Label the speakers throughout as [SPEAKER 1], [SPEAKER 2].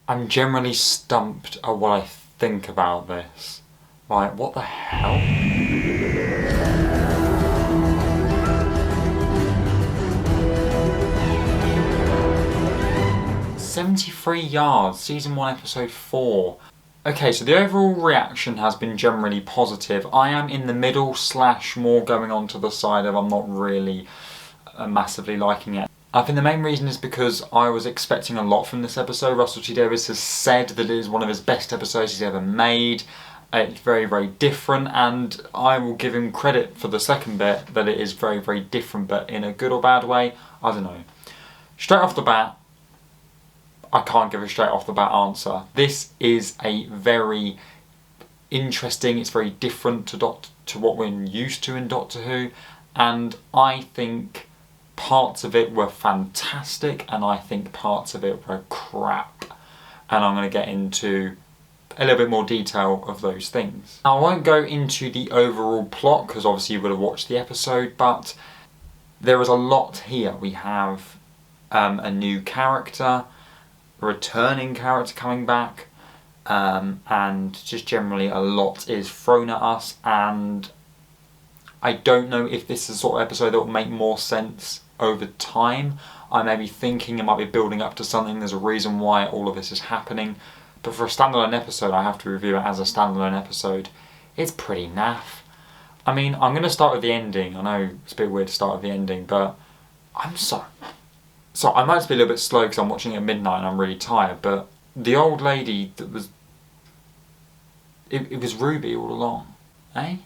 [SPEAKER 1] I'm generally stumped at what I think about this. Like, what the hell? 73 yards, season 1, episode 4. Okay, so the overall reaction has been generally positive. I am in the middle / more going on to the side of I'm not really massively liking it. I think the main reason is because I was expecting a lot from this episode. Russell T Davies has said that it is one of his best episodes he's ever made. It's very, very different, and I will give him credit for the second bit that it is very, very different, but in a good or bad way, I don't know. Straight off the bat, I can't give a straight off the bat answer. This is a very interesting, it's very different to what we're used to in Doctor Who, and I think parts of it were fantastic and I think parts of it were crap. And I'm going to get into a little bit more detail of those things. Now, I won't go into the overall plot because obviously you would have watched the episode, but there is a lot here. We have a new character, a returning character coming back, and just generally a lot is thrown at us, and I don't know if this is the sort of episode that will make more sense over time. I may be thinking it might be building up to something, there's a reason why all of this is happening, but for a standalone episode, I have to review it as a standalone episode, it's pretty naff. I mean, I'm going to start with the ending. I know it's a bit weird to start with the ending, but I'm so I might just be a little bit slow because I'm watching it at midnight and I'm really tired, but the old lady that was... It was Ruby all along, eh?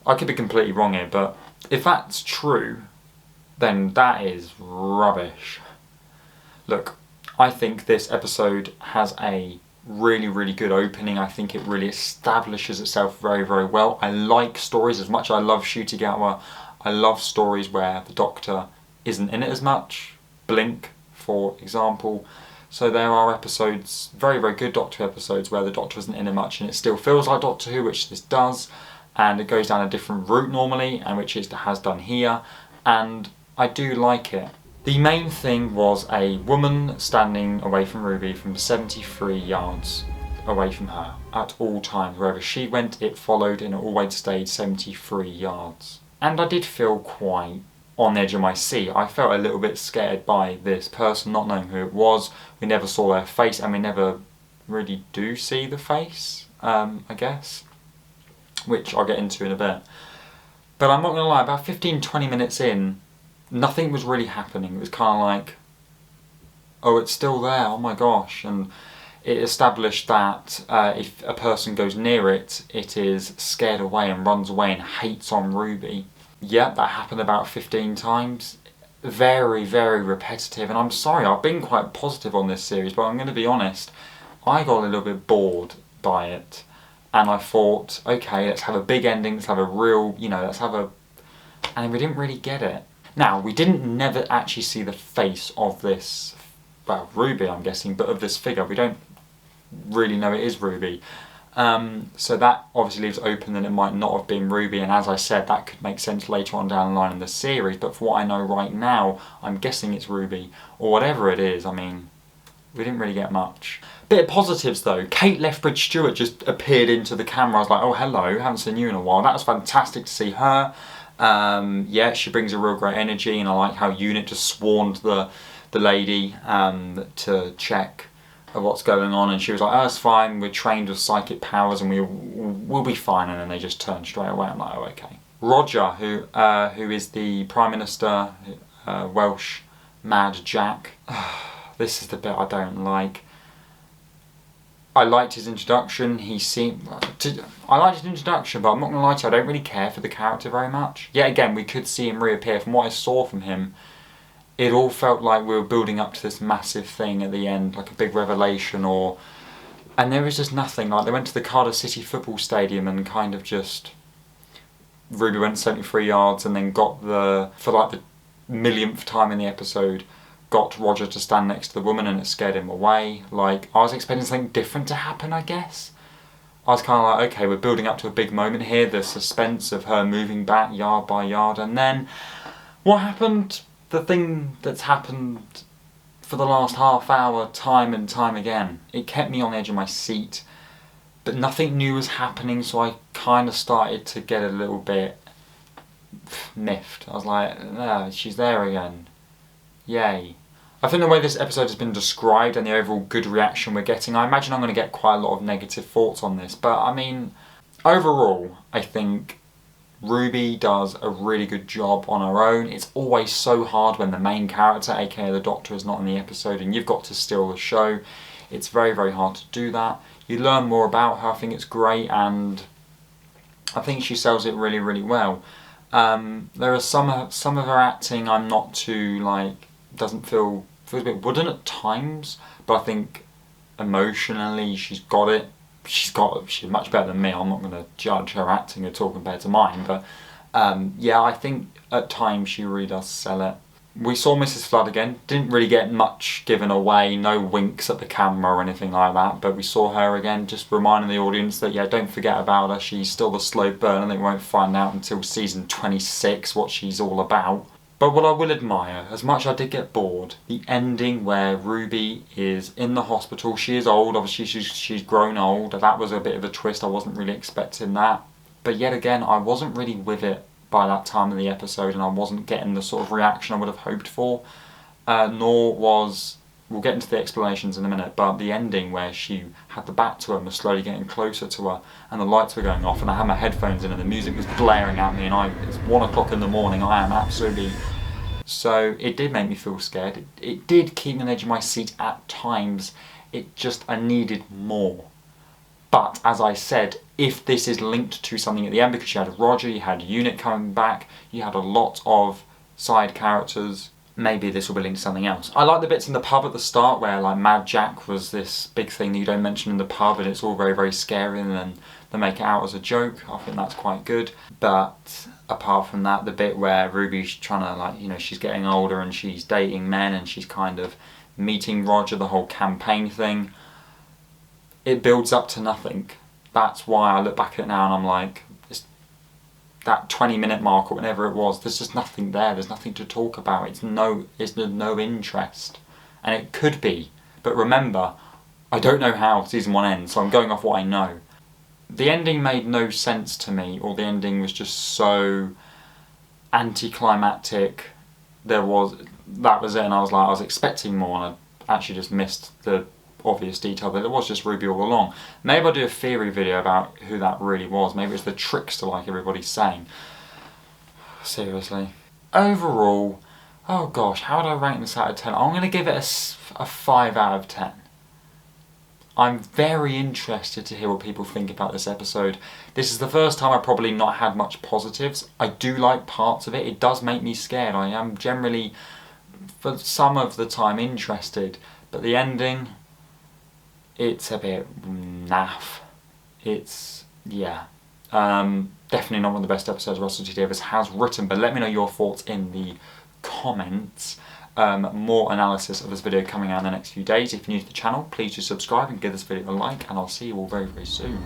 [SPEAKER 1] I could be completely wrong here, but if that's true, then that is rubbish. Look, I think this episode has a really, really good opening. I think it really establishes itself very, very well. I like stories as much as I love Ncuti Gatwa. I love stories where the Doctor isn't in it as much. Blink, for example. So there are episodes, very, very good Doctor episodes, where the Doctor isn't in it much and it still feels like Doctor Who, which this does. And it goes down a different route normally, and which it has done here. And I do like it. The main thing was a woman standing away from Ruby from 73 yards away from her at all times. Wherever she went, it followed and it always stayed 73 yards. And I did feel quite on the edge of my seat. I felt a little bit scared by this person, not knowing who it was. We never saw their face, and we never really do see the face, I guess, which I'll get into in a bit. But I'm not going to lie, about 15-20 minutes in, nothing was really happening. It was kind of like, oh, it's still there, oh my gosh. And it established that if a person goes near it, it is scared away and runs away and hates on Ruby. Yep, that happened about 15 times. Very, very repetitive. And I'm sorry, I've been quite positive on this series, but I'm going to be honest, I got a little bit bored by it. And I thought, okay, let's have a big ending, let's have a real, let's have a... And we didn't really get it. Now, we didn't never actually see the face of this, well, Ruby, I'm guessing, but of this figure. We don't really know it is Ruby. So that obviously leaves open that it might not have been Ruby, and as I said, that could make sense later on down the line in the series, but for what I know right now, I'm guessing it's Ruby, or whatever it is. I mean, we didn't really get much. Bit of positives though, Kate Lethbridge-Stewart just appeared into the camera. I was like, oh hello, haven't seen you in a while. That was fantastic to see her. Yeah, she brings a real great energy, and I like how Unit just swarmed the lady to check what's going on, and she was like, oh, it's fine, we're trained with psychic powers and we'll be fine, and then they just turned straight away. I'm like, oh, okay. Roger, who is the Prime Minister, Welsh Mad Jack. This is the bit I don't like. I liked his introduction. I liked his introduction, but I'm not going to lie to you, I don't really care for the character very much. Yet again, we could see him reappear. From what I saw from him, it all felt like we were building up to this massive thing at the end, like a big revelation, and there was just nothing. Like, they went to the Cardiff City football stadium and kind of just... Ruby went 73 yards and then got for like the millionth time in the episode, got Roger to stand next to the woman, and it scared him away. Like, I was expecting something different to happen, I guess. I was kind of like, okay, we're building up to a big moment here, the suspense of her moving back yard by yard, and then what happened? The thing that's happened for the last half hour, time and time again. It kept me on the edge of my seat, but nothing new was happening, so I kind of started to get a little bit miffed. I was like, ah, she's there again. Yay. I think the way this episode has been described and the overall good reaction we're getting, I imagine I'm going to get quite a lot of negative thoughts on this, but I mean, overall, I think Ruby does a really good job on her own. It's always so hard when the main character, aka the Doctor, is not in the episode and you've got to steal the show. It's very, very hard to do that. You learn more about her, I think it's great, and I think she sells it really, really well. There are some of her acting I'm not too, like, feels a bit wooden at times, but I think emotionally she's got it. She's much better than me. I'm not going to judge her acting at all compared to mine, but yeah, I think at times she really does sell it. We saw Mrs. Flood again. Didn't really get much given away, no winks at the camera or anything like that, but we saw her again, just reminding the audience that, yeah, don't forget about her. She's still the slow burn, and they won't find out until season 26 what she's all about. But what I will admire, as much as I did get bored, the ending where Ruby is in the hospital. She is old, obviously she's grown old. That was a bit of a twist, I wasn't really expecting that. But yet again, I wasn't really with it by that time of the episode, and I wasn't getting the sort of reaction I would have hoped for. We'll get into the explanations in a minute, but the ending where she had the back to her and was slowly getting closer to her and the lights were going off and I had my headphones in and the music was blaring at me and it's 1 o'clock in the morning, I am absolutely... So it did make me feel scared. It did keep me on the edge of my seat at times. I needed more. But as I said, if this is linked to something at the end, because you had Roger, you had Unit coming back, you had a lot of side characters, maybe this will be linked to something else. I like the bits in the pub at the start where like Mad Jack was this big thing that you don't mention in the pub and it's all very, very scary and then they make it out as a joke. I think that's quite good. But apart from that, the bit where Ruby's trying to, like, you know, she's getting older and she's dating men and she's kind of meeting Roger, the whole campaign thing, it builds up to nothing. That's why I look back at it now and I'm like, that 20-minute mark or whenever it was, there's just nothing there. There's nothing to talk about. It's no interest. And it could be. But remember, I don't know how season 1 ends, so I'm going off what I know. The ending made no sense to me, or the ending was just so anticlimactic. That was it, and I was expecting more, and I actually just missed the obvious detail that it was just Ruby all along. Maybe I'll do a theory video about who that really was. Maybe it's the trickster like everybody's saying. Seriously. Overall, oh gosh, how would I rank this out of 10? I'm going to give it a 5 out of 10. I'm very interested to hear what people think about this episode. This is the first time I've probably not had much positives. I do like parts of it. It does make me scared. I am generally, for some of the time, interested. But the ending, it's a bit naff. It's, yeah. Definitely not one of the best episodes Russell T Davies has written, but let me know your thoughts in the comments. More analysis of this video coming out in the next few days. If you're new to the channel, please do subscribe and give this video a like, and I'll see you all very, very soon.